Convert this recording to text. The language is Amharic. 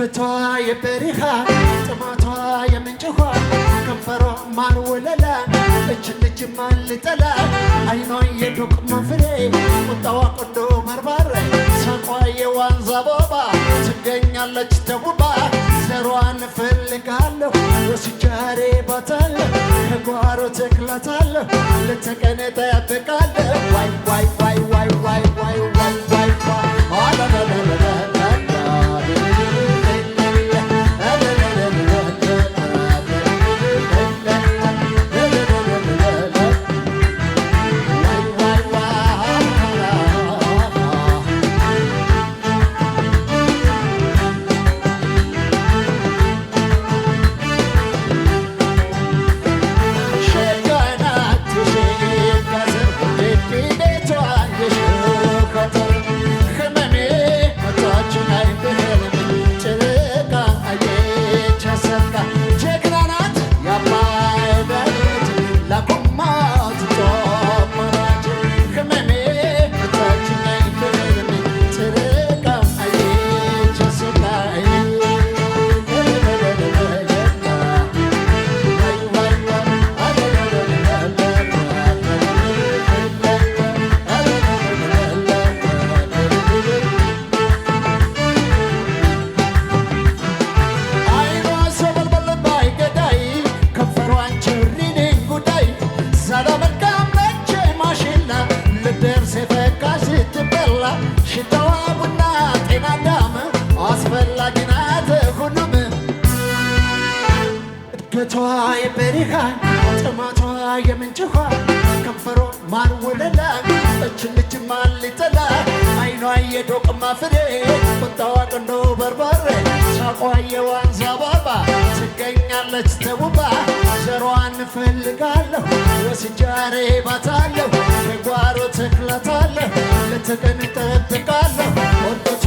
እድገቷ የበረሃ ጥማቷ የምንጭ ውሃ ከንፈሯ ማር ወለላ እችን ልጅ ማን ልጠላ አይኗ የዶቅማ ፍሬ ቁጣዋ ቆንዶ በርበሬ ሳቋ የዋንዛ አበባ ትገኛለች ተውባ ዘሯን እፈልጋለሁ ወስጃሬ ባታለሁ ከጓሮ ተክላታለሁ ለተቀን እጠብቃለሁ ዋይ ዋይ ዋይ ዋይ ዋይ ዋይ ዋይ ዋይ ሽታዋ ቡና ጤና ዳም አስፈላጊ ናት ሁሉም እድገቷ የበረሃ ጥማቷ የምንጭ ውሃ ከንፈሯ ማር ወለላ እችን ልጅ ማን ሊጠላ አይኗ የዶቅማ ፍሬ ቁጣዋ ቆንዶ በርበሬ ሳቋ የዋንዛ አበባ ትገኛለች ተውባ ዘሯን እፈልጋለሁ ወስጃሬ ባታለሁ ከጓሮ ተክላታለሁ ለተቀን እጠብቃለሁ እድገቷ